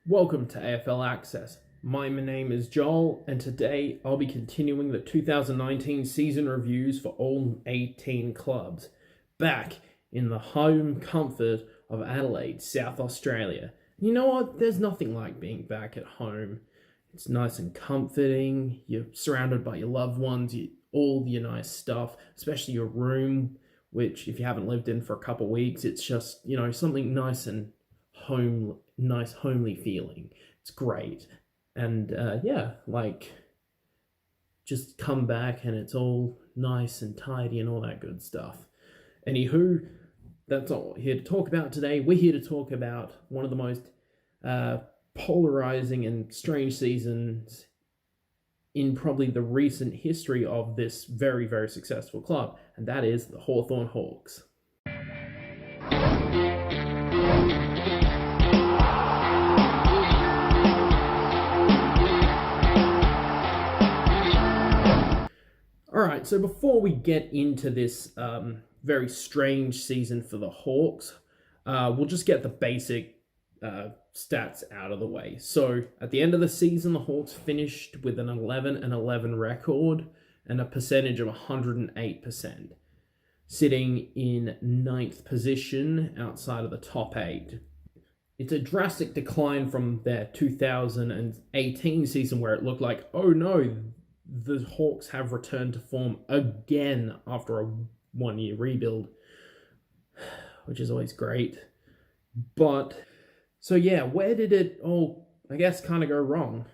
Welcome to AFL Access. My name is Joel, and today I'll be continuing the 2019 season reviews for all 18 clubs, back in the home comfort of Adelaide, South Australia. You know what? There's nothing like being back at home. It's nice and comforting. You're surrounded by your loved ones, all your nice stuff, especially your room, which if you haven't lived in for a couple of weeks, it's just, something nice and nice homely feeling. It's great. And just come back and it's all nice and tidy and all that good stuff. Anywho, that's all we're here to talk about today. We're here to talk about one of the most polarizing and strange seasons in probably the recent history of this very, very successful club, and that is the Hawthorn Hawks. Alright, so before we get into this very strange season for the Hawks, we'll just get the basic stats out of the way. So at the end of the season, the Hawks finished with an 11-11 record and a percentage of 108%, sitting in 9th position outside of the top 8. It's a drastic decline from their 2018 season where it looked like, oh no, the Hawks have returned to form again after a one-year rebuild, which is always great. But, so yeah, where did it all, I guess, kind of go wrong?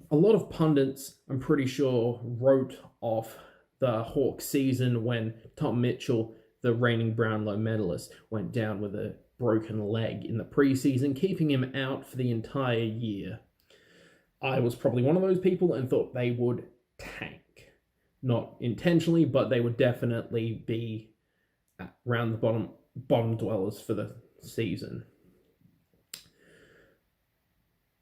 A lot of pundits, I'm pretty sure, wrote off the Hawks season when Tom Mitchell, the reigning Brownlow medalist, went down with a broken leg in the preseason, keeping him out for the entire year. I was probably one of those people and thought they would tank. Not intentionally, but they would definitely be around the bottom dwellers for the season.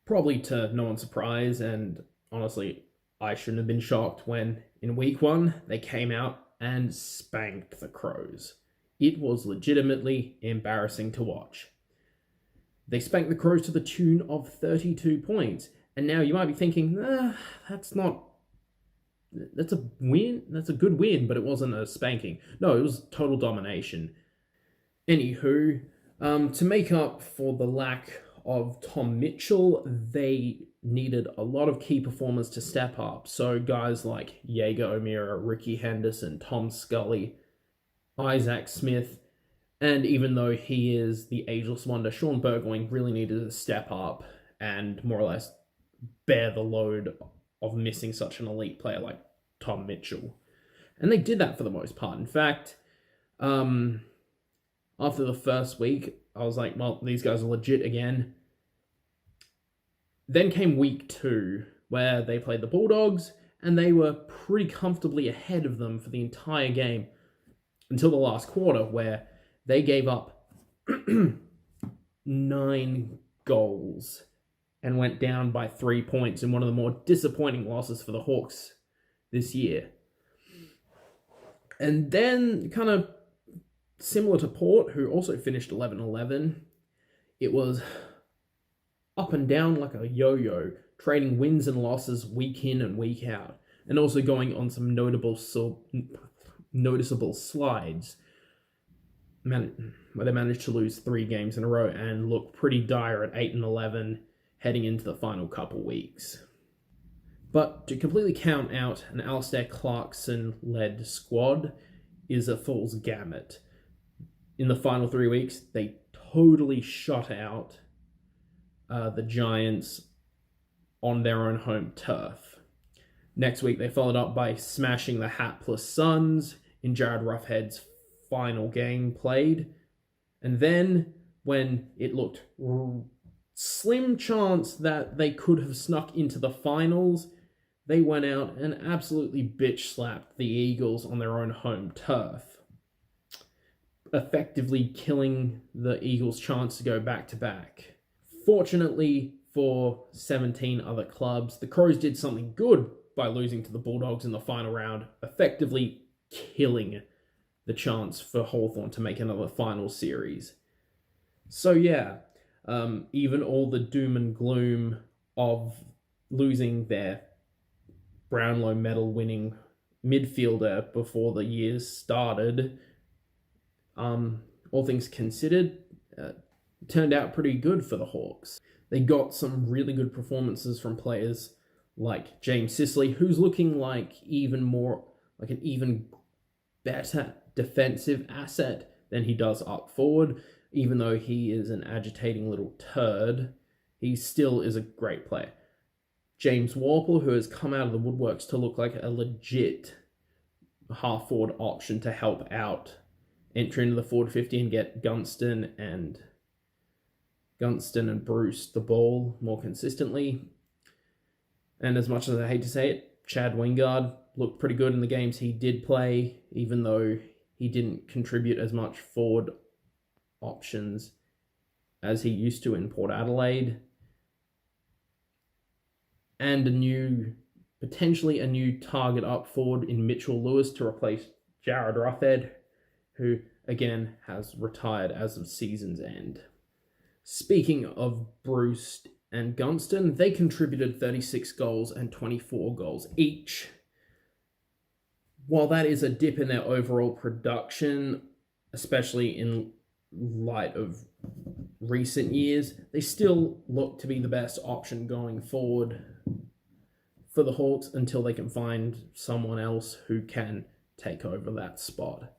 Probably to no one's surprise, and honestly, I shouldn't have been shocked when in week 1 they came out and spanked the Crows. It was legitimately embarrassing to watch. They spanked the Crows to the tune of 32 points. And now you might be thinking, that's a win. That's a good win, but it wasn't a spanking. No, it was total domination. Anywho, to make up for the lack of Tom Mitchell, they needed a lot of key performers to step up. So guys like Jaeger O'Meara, Ricky Henderson, Tom Scully, Isaac Smith, and even though he is the ageless wonder, Sean Burgoyne really needed to step up and more or less bear the load of missing such an elite player like Tom Mitchell. And they did that for the most part. In fact, after the first week, I was like, well, these guys are legit again. Then came week 2, where they played the Bulldogs, and they were pretty comfortably ahead of them for the entire game until the last quarter, where they gave up 9 goals and went down by 3 points in one of the more disappointing losses for the Hawks this year. And then, kind of similar to Port, who also finished 11-11, it was up and down like a yo-yo, trading wins and losses week in and week out, and also going on some noticeable slides, where they managed to lose 3 games in a row and look pretty dire at 8-11, heading into the final couple weeks. But to completely count out an Alistair Clarkson-led squad is a fool's gamut. In the final 3 weeks, they totally shut out the Giants on their own home turf. Next week, they followed up by smashing the hapless Suns in Jared Ruffhead's final game played. And then, when it looked slim chance that they could have snuck into the finals, they went out and absolutely bitch-slapped the Eagles on their own home turf, effectively killing the Eagles' chance to go back-to-back. Fortunately for 17 other clubs, the Crows did something good by losing to the Bulldogs in the final round, effectively killing the chance for Hawthorn to make another final series. So yeah, Even all the doom and gloom of losing their Brownlow Medal winning midfielder before the years started, all things considered, turned out pretty good for the Hawks. They got some really good performances from players like James Sicily, who's looking like an even better defensive asset than he does up forward. Even though he is an agitating little turd, he still is a great player. James Worpel, who has come out of the woodworks to look like a legit half-forward option to help out, enter into the forward 50 and get Gunston and Bruce the ball more consistently. And as much as I hate to say it, Chad Wingard looked pretty good in the games he did play, even though he didn't contribute as much forward options as he used to in Port Adelaide. And potentially a new target up forward in Mitchell Lewis to replace Jared Roughhead, who again has retired as of season's end. Speaking of Bruce and Gunston, they contributed 36 goals and 24 goals each. While that is a dip in their overall production, especially in light of recent years, they still look to be the best option going forward for the Hawks until they can find someone else who can take over that spot.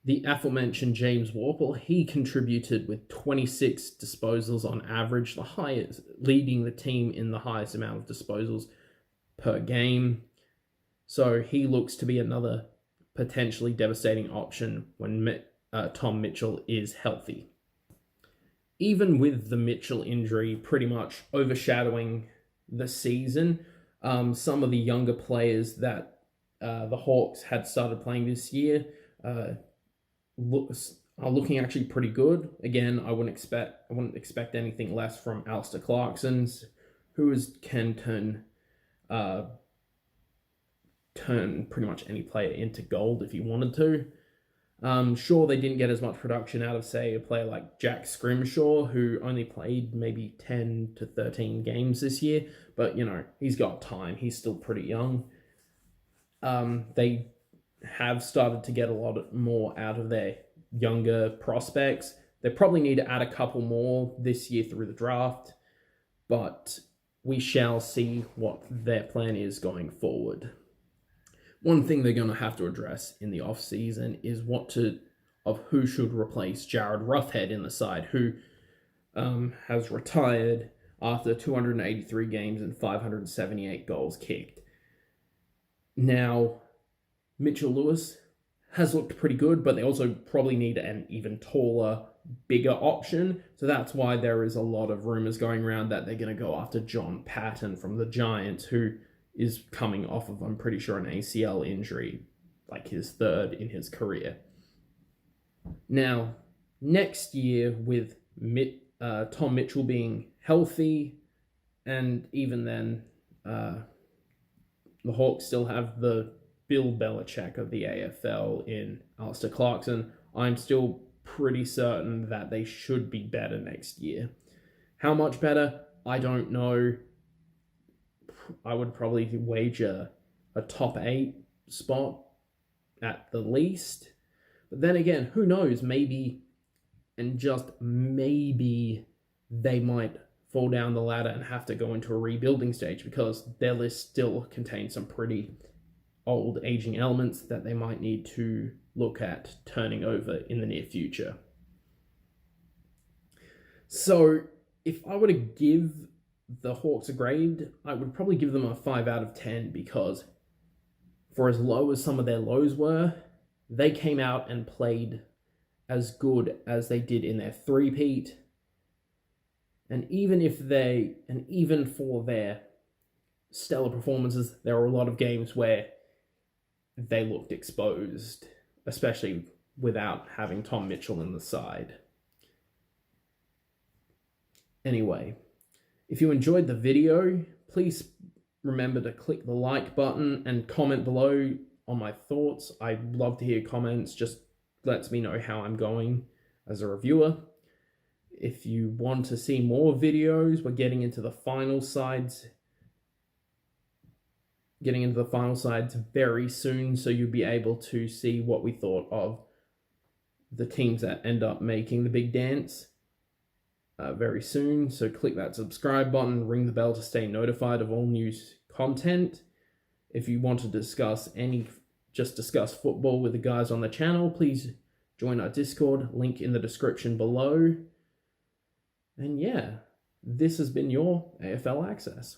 The aforementioned James Worpel, he contributed with 26 disposals on average, the highest, leading the team in the highest amount of disposals per game. So he looks to be another potentially devastating option when Tom Mitchell is healthy. Even with the Mitchell injury pretty much overshadowing the season, some of the younger players that the Hawks had started playing this year are looking actually pretty good. Again, I wouldn't expect anything less from Alistair Clarkson, who can turn pretty much any player into gold if he wanted to. Sure, they didn't get as much production out of, say, a player like Jack Scrimshaw, who only played maybe 10 to 13 games this year, but, he's got time. He's still pretty young. They have started to get a lot more out of their younger prospects. They probably need to add a couple more this year through the draft, but we shall see what their plan is going forward. One thing they're going to have to address in the off-season is who should replace Jared Roughhead in the side, who has retired after 283 games and 578 goals kicked. Now, Mitchell Lewis has looked pretty good, but they also probably need an even taller, bigger option. So that's why there is a lot of rumors going around that they're going to go after John Patton from the Giants, who is coming off of, I'm pretty sure, an ACL injury, like his third in his career. Now, next year, with Tom Mitchell being healthy, and even then, the Hawks still have the Bill Belichick of the AFL in Alistair Clarkson, I'm still pretty certain that they should be better next year. How much better? I don't know. I would probably wager a top 8 spot at the least. But then again, who knows? Maybe, and just maybe, they might fall down the ladder and have to go into a rebuilding stage, because their list still contains some pretty old aging elements that they might need to look at turning over in the near future. So if I were to give the Hawks a grade, I would probably give them a 5 out of 10, because for as low as some of their lows were, they came out and played as good as they did in their three-peat. And even for their stellar performances, there were a lot of games where they looked exposed, especially without having Tom Mitchell in the side. Anyway, if you enjoyed the video, please remember to click the like button and comment below on my thoughts. I'd love to hear comments. Just lets me know how I'm going as a reviewer. If you want to see more videos, we're getting into the final sides very soon, so you'll be able to see what we thought of the teams that end up making the big dance very soon. So click that subscribe button, ring the bell to stay notified of all new content. If you want to discuss football with the guys on the channel, please join our Discord, link in the description below. And yeah, this has been your AFL Access.